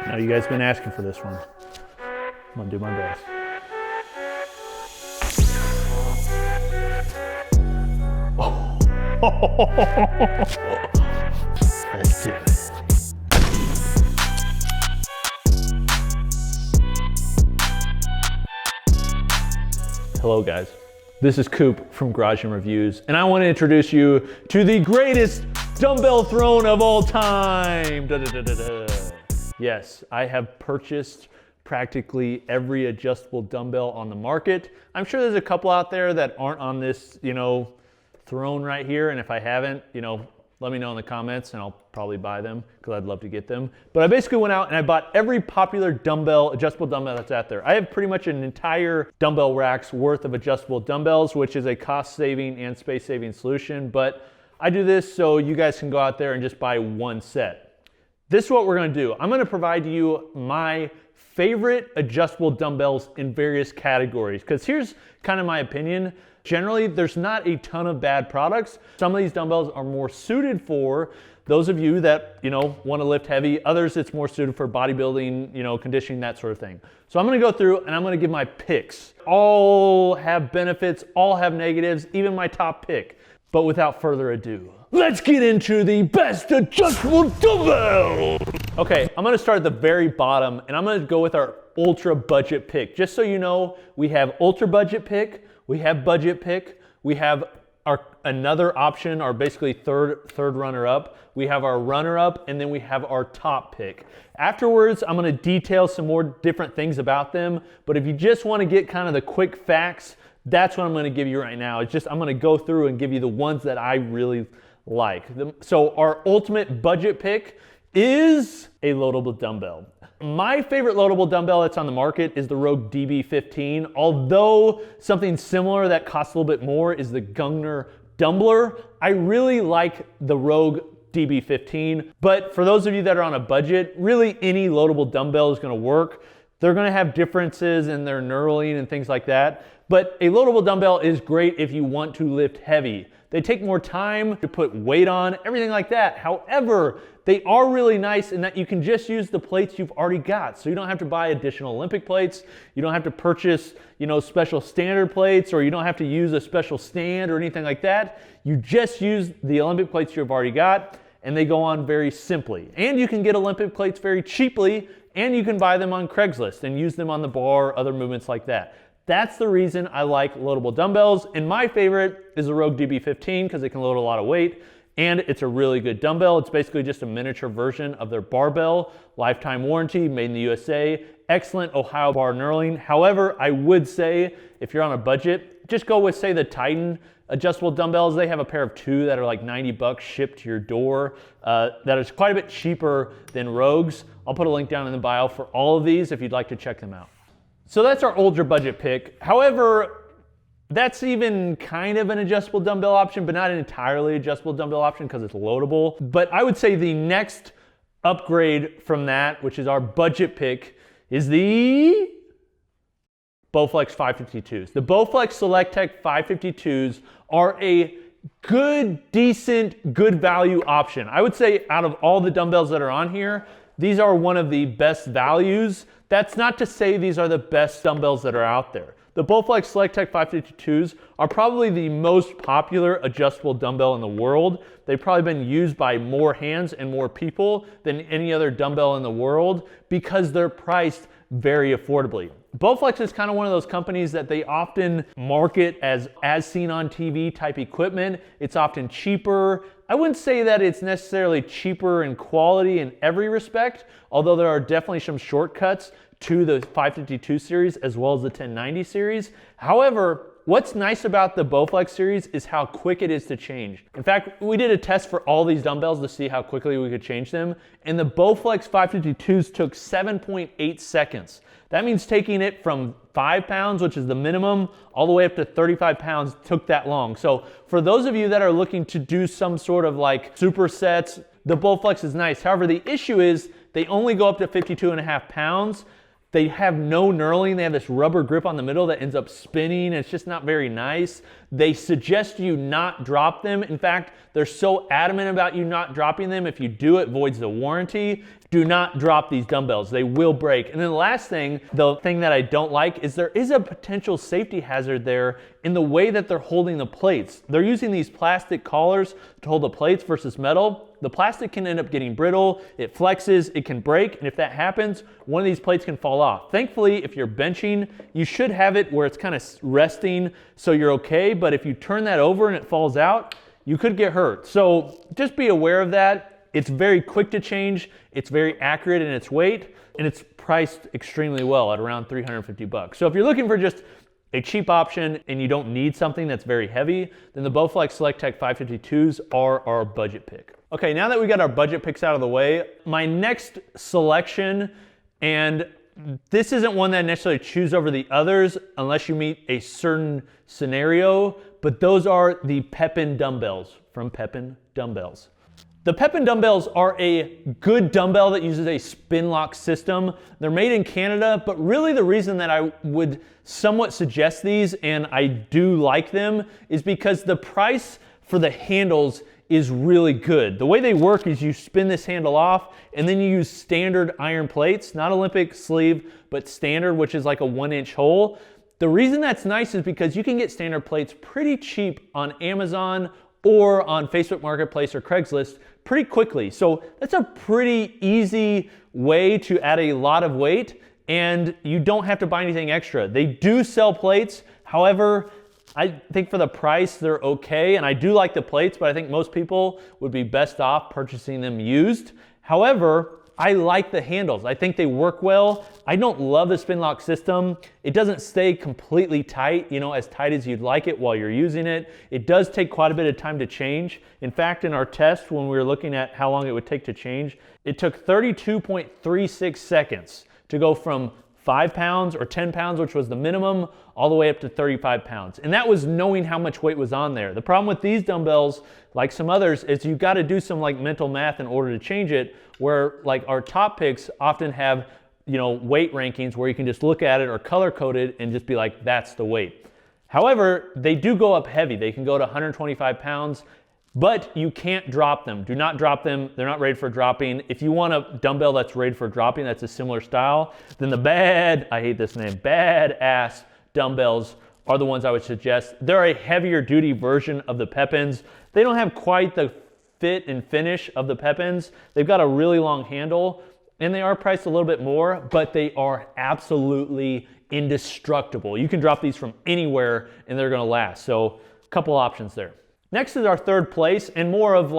Now you guys been asking for this one. I'm gonna do my best. Let's do it. Hello guys, this is Coop from Garage Gym Reviews, and I want to introduce you to the greatest dumbbell throne of all time. Da, da, da, da, da. Yes, I have purchased practically every adjustable dumbbell on the market. I'm sure there's a couple out there that aren't on this, throne right here, and if I haven't, let me know in the comments and I'll probably buy them because I'd love to get them. But I basically went out and I bought every popular dumbbell, adjustable dumbbell that's out there. I have pretty much an entire dumbbell rack's worth of adjustable dumbbells, which is a cost-saving and space-saving solution. But I do this so you guys can go out there and just buy one set. This is what we're gonna do. I'm gonna provide you my favorite adjustable dumbbells in various categories, because here's kind of my opinion. Generally, there's not a ton of bad products. Some of these dumbbells are more suited for those of you that, want to lift heavy. Others, it's more suited for bodybuilding, conditioning, that sort of thing. So I'm gonna go through and I'm gonna give my picks. All have benefits, all have negatives, even my top pick. But without further ado, let's get into the best adjustable dumbbell. Okay, I'm gonna start at the very bottom and I'm gonna go with our ultra budget pick. Just so you know, we have ultra budget pick, we have budget pick, we have our another option, our basically third runner up, we have our runner up, and then we have our top pick. Afterwards, I'm gonna detail some more different things about them, but if you just wanna get kind of the quick facts, that's what I'm gonna give you right now. It's just, I'm gonna go through and give you the ones that I really like. So our ultimate budget pick is a loadable dumbbell. My favorite loadable dumbbell that's on the market is the Rogue DB15, although something similar that costs a little bit more is the Gungner Dumbler. I really like the Rogue DB15, but for those of you that are on a budget, really any loadable dumbbell is gonna work. They're gonna have differences in their knurling and things like that, but a loadable dumbbell is great if you want to lift heavy. They take more time to put weight on, everything like that. However, they are really nice in that you can just use the plates you've already got. So you don't have to buy additional Olympic plates. You don't have to purchase, special standard plates, or you don't have to use a special stand or anything like that. You just use the Olympic plates you've already got, and they go on very simply. And you can get Olympic plates very cheaply, and you can buy them on Craigslist and use them on the bar, other movements like that. That's the reason I like loadable dumbbells. And my favorite is the Rogue DB15 because it can load a lot of weight and it's a really good dumbbell. It's basically just a miniature version of their barbell, lifetime warranty, made in the USA, excellent Ohio bar knurling. However, I would say if you're on a budget, just go with, say, the Titan adjustable dumbbells. They have a pair of two that are like 90 bucks shipped to your door. That is quite a bit cheaper than Rogues. I'll put a link down in the bio for all of these if you'd like to check them out. So that's our ultra budget pick. However, that's even kind of an adjustable dumbbell option, but not an entirely adjustable dumbbell option because it's loadable. But I would say the next upgrade from that, which is our budget pick, is the Bowflex 552s. The Bowflex SelectTech 552s are a good, decent, good value option. I would say out of all the dumbbells that are on here, these are one of the best values. That's not to say these are the best dumbbells that are out there. The Bowflex SelectTech 552s are probably the most popular adjustable dumbbell in the world. They've probably been used by more hands and more people than any other dumbbell in the world because they're priced very affordably. Bowflex is kind of one of those companies that they often market as seen on TV type equipment. It's often cheaper. I wouldn't say that it's necessarily cheaper in quality in every respect, although there are definitely some shortcuts to the 552 series as well as the 1090 series. However, what's nice about the Bowflex series is how quick it is to change. In fact, we did a test for all these dumbbells to see how quickly we could change them, and the Bowflex 552s took 7.8 seconds. That means taking it from 5 pounds, which is the minimum, all the way up to 35 pounds took that long. So for those of you that are looking to do some sort of like supersets, the Bowflex is nice. However, the issue is they only go up to 52.5 pounds. They have no knurling. They have this rubber grip on the middle that ends up spinning. It's just not very nice. They suggest you not drop them. In fact, they're so adamant about you not dropping them. If you do, it voids the warranty. Do not drop these dumbbells. They will break. And then the last thing, the thing that I don't like, is there is a potential safety hazard there in the way that they're holding the plates. They're using these plastic collars to hold the plates versus metal. The plastic can end up getting brittle, it flexes, it can break, and if that happens, one of these plates can fall off. Thankfully, if you're benching, you should have it where it's kind of resting so you're okay, but if you turn that over and it falls out, you could get hurt. So just be aware of that. It's very quick to change, it's very accurate in its weight, and it's priced extremely well at around 350 bucks. So if you're looking for just a cheap option and you don't need something that's very heavy, then the Bowflex Select Tech 552s are our budget pick. Okay, now that we got our budget picks out of the way, my next selection, and this isn't one that I necessarily choose over the others unless you meet a certain scenario, but those are the Pepin dumbbells from Pepin Dumbbells. The Pepin dumbbells are a good dumbbell that uses a spin lock system. They're made in Canada, but really the reason that I would somewhat suggest these, and I do like them, is because the price for the handles is really good. The way they work is you spin this handle off and then you use standard iron plates, not Olympic sleeve, but standard, which is like a 1-inch hole. The reason that's nice is because you can get standard plates pretty cheap on Amazon or on Facebook Marketplace or Craigslist pretty quickly. So that's a pretty easy way to add a lot of weight and you don't have to buy anything extra. They do sell plates, however, I think for the price, they're okay, and I do like the plates, but I think most people would be best off purchasing them used. However, I like the handles. I think they work well. I don't love the spin lock system. It doesn't stay completely tight, as tight as you'd like it while you're using it. It does take quite a bit of time to change. In fact, in our test, when we were looking at how long it would take to change, it took 32.36 seconds to go from 5 pounds or 10 pounds, which was the minimum, all the way up to 35 pounds. And that was knowing how much weight was on there. The problem with these dumbbells, like some others, is you gotta do some mental math in order to change it, where our top picks often have weight rankings where you can just look at it or color code it and just be like, that's the weight. However, they do go up heavy. They can go to 125 pounds, but you can't drop them. Do not drop them. They're not rated for dropping. If you want a dumbbell that's rated for dropping, that's a similar style, then the I hate this name, badass dumbbells are the ones I would suggest. They're a heavier duty version of the Pepins. They don't have quite the fit and finish of the Pepins. They've got a really long handle and they are priced a little bit more, but they are absolutely indestructible. You can drop these from anywhere and they're gonna last. So a couple options there. Next is our third place and more of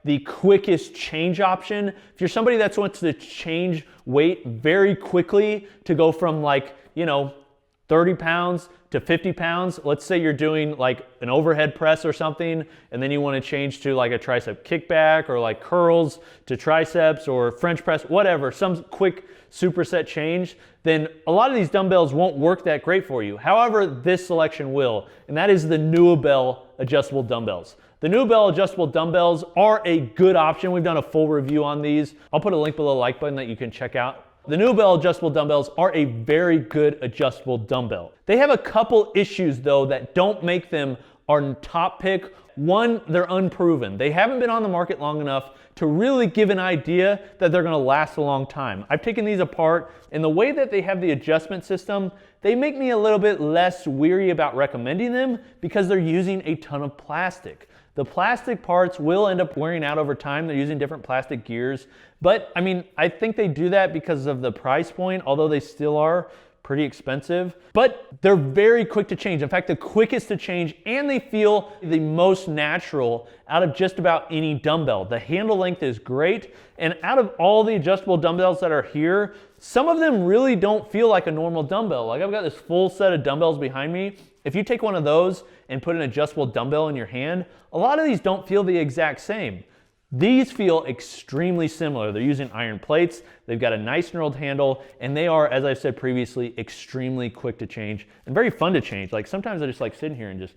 the quickest change option. If you're somebody that wants to change weight very quickly to go from 30 pounds to 50 pounds, let's say you're doing an overhead press or something, and then you want to change to a tricep kickback or curls to triceps or French press, whatever, some quick superset change, then a lot of these dumbbells won't work that great for you. However, this selection will, and that is the Dumbbell adjustable dumbbells. The Dumbbell adjustable dumbbells are a good option. We've done a full review on these. I'll put a link below the like button that you can check out. The Dumbbell adjustable dumbbells are a very good adjustable dumbbell. They have a couple issues though that don't make them our top pick. One, they're unproven. They haven't been on the market long enough to really give an idea that they're gonna last a long time. I've taken these apart, and the way that they have the adjustment system, they make me a little bit less weary about recommending them because they're using a ton of plastic. The plastic parts will end up wearing out over time. They're using different plastic gears. But I think they do that because of the price point, although they still are pretty expensive. But they're very quick to change. In fact, the quickest to change, and they feel the most natural out of just about any dumbbell. The handle length is great. And out of all the adjustable dumbbells that are here, some of them really don't feel like a normal dumbbell. I've got this full set of dumbbells behind me. If you take one of those and put an adjustable dumbbell in your hand, a lot of these don't feel the exact same. These feel extremely similar. They're using iron plates, they've got a nice knurled handle, and they are, as I've said previously, extremely quick to change and very fun to change. Sometimes I just sitting here and just,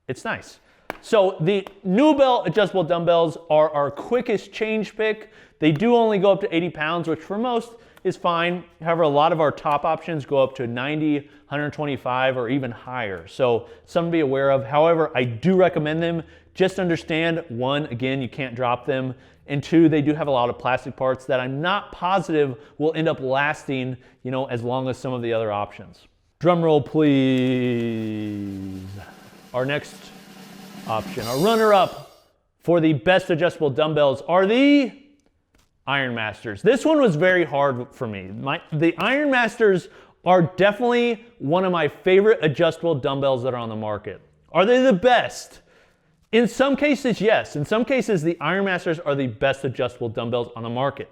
it's nice. So the Dumbbell adjustable dumbbells are our quickest change pick. They do only go up to 80 pounds, which for most, is fine. However, a lot of our top options go up to 90, 125, or even higher. So something to be aware of. However, I do recommend them. Just understand, one, again, you can't drop them. And two, they do have a lot of plastic parts that I'm not positive will end up lasting, as long as some of the other options. Drum roll, please. Our next option, our runner-up for the best adjustable dumbbells are the Iron Masters. This one was very hard for me. The Iron Masters are definitely one of my favorite adjustable dumbbells that are on the market. Are they the best? In some cases, yes. In some cases, the Iron Masters are the best adjustable dumbbells on the market.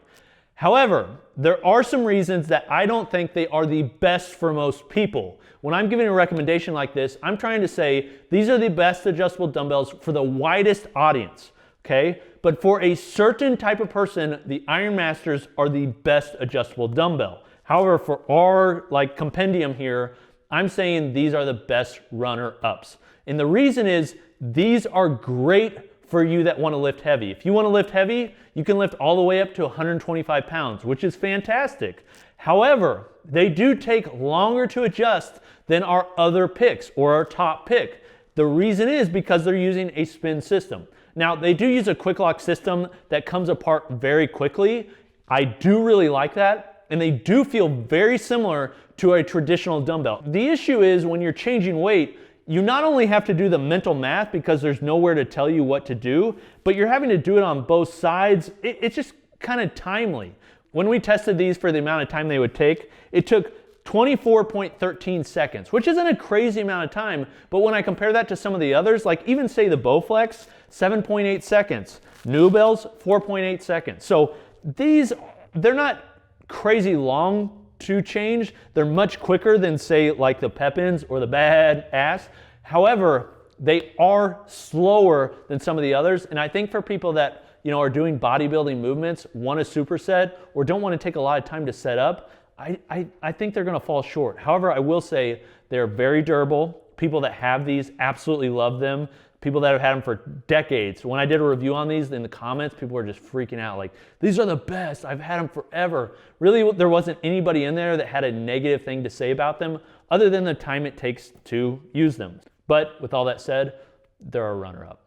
However, there are some reasons that I don't think they are the best for most people. When I'm giving a recommendation like this, I'm trying to say these are the best adjustable dumbbells for the widest audience, okay? But for a certain type of person, the Iron Masters are the best adjustable dumbbell. However, for our compendium here, I'm saying these are the best runner-ups. And the reason is these are great for you that want to lift heavy. If you want to lift heavy, you can lift all the way up to 125 pounds, which is fantastic. However, they do take longer to adjust than our other picks or our top pick. The reason is because they're using a spin system. Now, they do use a quick lock system that comes apart very quickly. I do really like that, and they do feel very similar to a traditional dumbbell. The issue is when you're changing weight, you not only have to do the mental math because there's nowhere to tell you what to do, but you're having to do it on both sides. It's just kind of timely. When we tested these for the amount of time they would take, it took 24.13 seconds, which isn't a crazy amount of time, but when I compare that to some of the others, like even say the Bowflex, 7.8 seconds, Dumbbells, 4.8 seconds. So these, they're not crazy long to change. They're much quicker than say like the Pepins or the Badass. However, they are slower than some of the others. And I think for people that are doing bodybuilding movements, want a superset, or don't want to take a lot of time to set up, I think they're going to fall short. However, I will say they're very durable. People that have these absolutely love them. People that have had them for decades. When I did a review on these in the comments, people were just freaking out like, these are the best, I've had them forever. Really, there wasn't anybody in there that had a negative thing to say about them other than the time it takes to use them. But with all that said, they're a runner-up.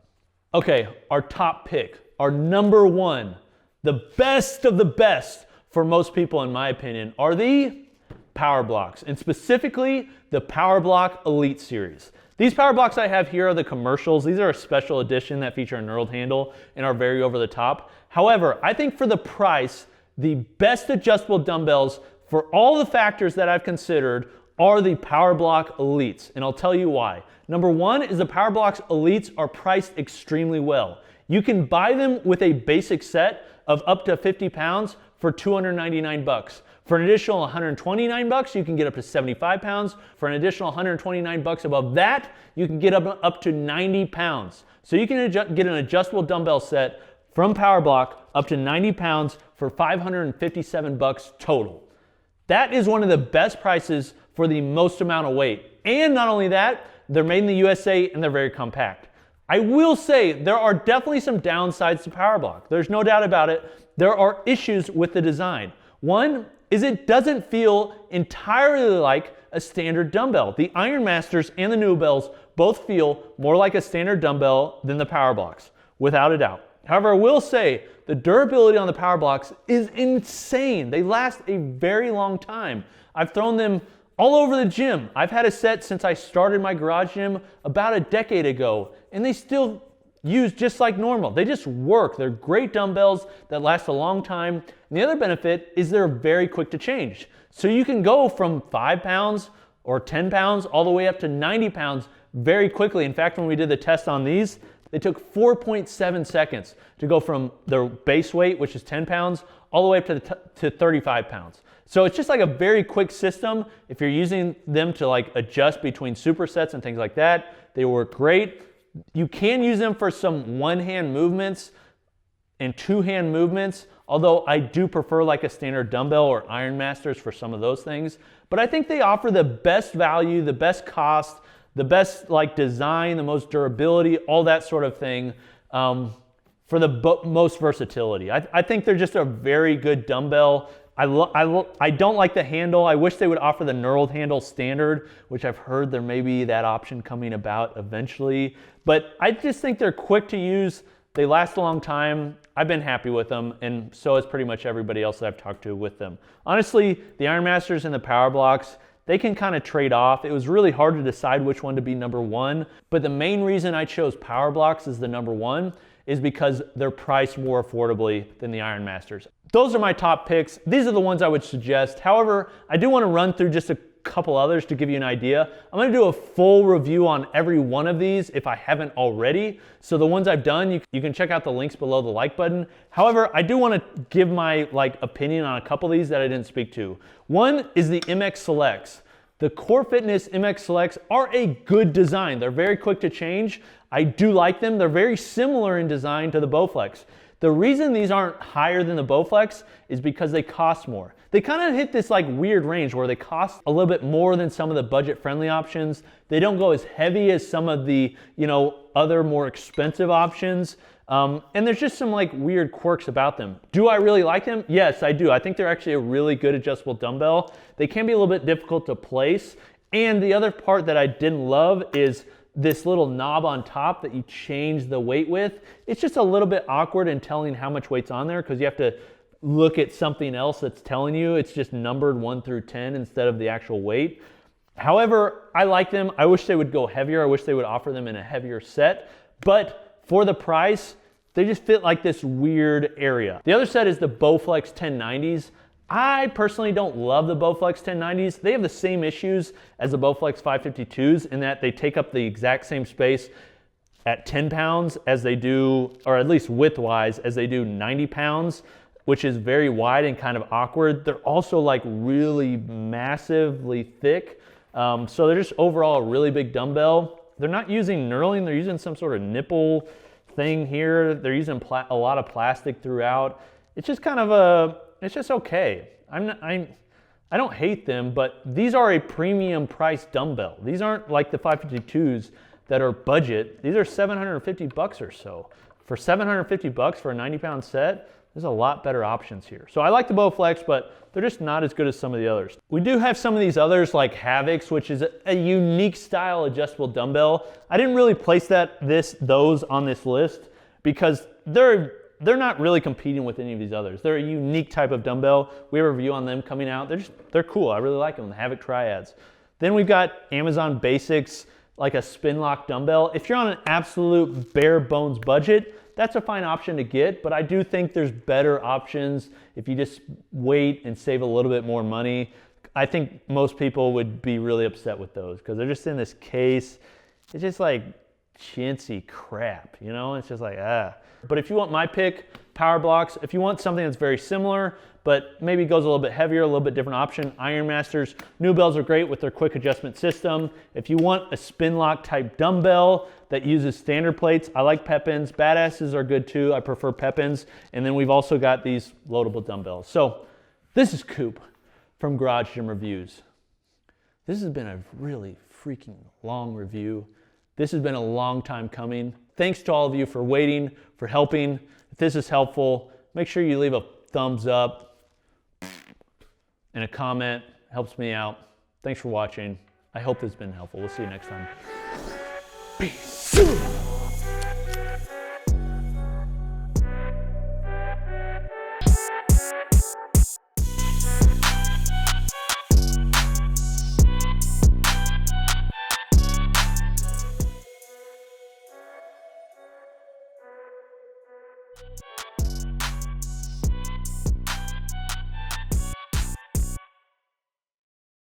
Okay, our top pick, our number one, the best of the best for most people in my opinion, are the Power Blocks, and specifically the Power Block Elite Series. These Power Blocks I have here are the commercials. These are a special edition that feature a knurled handle and are very over the top. However, I think for the price, the best adjustable dumbbells for all the factors that I've considered are the Power Block Elites, and I'll tell you why. Number one is the Power Blocks Elites are priced extremely well. You can buy them with a basic set of up to 50 pounds for $299. For an additional $129, you can get up to 75 pounds. For an additional $129 above that, you can get up to 90 pounds. So you can get an adjustable dumbbell set from Power Block up to 90 pounds for $557 total. That is one of the best prices for the most amount of weight. And not only that, they're made in the USA and they're very compact. I will say there are definitely some downsides to Power Block. There's no doubt about it. There are issues with the design. One is it doesn't feel entirely like a standard dumbbell. The Iron Masters and the Dumbbells both feel more like a standard dumbbell than the Power Blocks, without a doubt. However, I will say the durability on the Power Blocks is insane. They last a very long time. I've thrown them all over the gym. I've had a set since I started my garage gym about a decade ago, and they still use just like normal. They just work. They're great dumbbells that last a long time. And the other benefit is they're very quick to change. So you can go from 5 pounds or 10 pounds all the way up to 90 pounds very quickly. In fact, when we did the test on these, they took 4.7 seconds to go from their base weight, which is 10 pounds, all the way up to 35 pounds. So it's just like a very quick system. If you're using them to adjust between supersets and things like that, they work great. You can use them for some one-hand movements and two-hand movements, although I do prefer a standard dumbbell or Iron Masters for some of those things. But I think they offer the best value, the best cost, the best design, the most durability, all that sort of thing for the most versatility. I think they're just a very good dumbbell I don't like the handle. I wish they would offer the knurled handle standard, which I've heard there may be that option coming about eventually. But I just think they're quick to use. They last a long time. I've been happy with them, and so has pretty much everybody else that I've talked to with them. Honestly, the Iron Masters and the Power Blocks, they can kind of trade off. It was really hard to decide which one to be number one, but the main reason I chose Power Blocks as the number one is because they're priced more affordably than the Iron Masters. Those are my top picks. These are the ones I would suggest. However, I do want to run through just a couple others to give you an idea. I'm going to do a full review on every one of these if I haven't already. So the ones I've done, you can check out the links below the like button. However, I do want to give my opinion on a couple of these that I didn't speak to. One is the MX Selects. The Core Fitness MX Selects are a good design. They're very quick to change. I do like them. They're very similar in design to the Bowflex. The reason these aren't higher than the Bowflex is because they cost more. They kind of hit this weird range where they cost a little bit more than some of the budget-friendly options. They don't go as heavy as some of the, other more expensive options. And there's just some weird quirks about them. Do I really like them? Yes, I do. I think they're actually a really good adjustable dumbbell. They can be a little bit difficult to place. And the other part that I didn't love is this little knob on top that you change the weight with. It's just a little bit awkward in telling how much weight's on there because you have to look at something else that's telling you. It's just numbered 1 through 10 instead of the actual weight. However, I like them. I wish they would go heavier. I wish they would offer them in a heavier set. But for the price, they just fit this weird area. The other set is the Bowflex 1090s. I personally don't love the Bowflex 1090s. They have the same issues as the Bowflex 552s in that they take up the exact same space at 10 pounds as they do, or at least width-wise, as they do 90 pounds, which is very wide and kind of awkward. They're also really massively thick. So they're just overall a really big dumbbell. They're not using knurling, they're using some sort of nipple thing here. They're using a lot of plastic throughout. It's just kind of it's just okay. I don't hate them, but these are a premium price dumbbell. These aren't like the 552s that are budget. These are $750 or so. For $750 for a 90-pound set, there's a lot better options here. So I like the Bowflex, but they're just not as good as some of the others. We do have some of these others like Havocs, which is a unique style adjustable dumbbell. I didn't really place those on this list because they're not really competing with any of these others. They're a unique type of dumbbell. We have a review on them coming out. They're cool. I really like them, the Havoc Triads. Then we've got Amazon Basics, like a spin lock dumbbell. If you're on an absolute bare bones budget, that's a fine option to get, but I do think there's better options if you just wait and save a little bit more money. I think most people would be really upset with those because they're just in this case. It's just chintzy crap, It's just But if you want my pick, Power Blocks. If you want something that's very similar, but maybe goes a little bit heavier, a little bit different option, Iron Masters. New bells are great with their quick adjustment system. If you want a spin lock type dumbbell that uses standard plates, I like Pepins. Badasses are good too. I prefer Pepins. And then we've also got these loadable dumbbells. So this is Coop from Garage Gym Reviews. This has been a really freaking long review. This has been a long time coming. Thanks to all of you for waiting, for helping. If this is helpful, make sure you leave a thumbs up and a comment. Helps me out. Thanks for watching. I hope this has been helpful. We'll see you next time. Peace.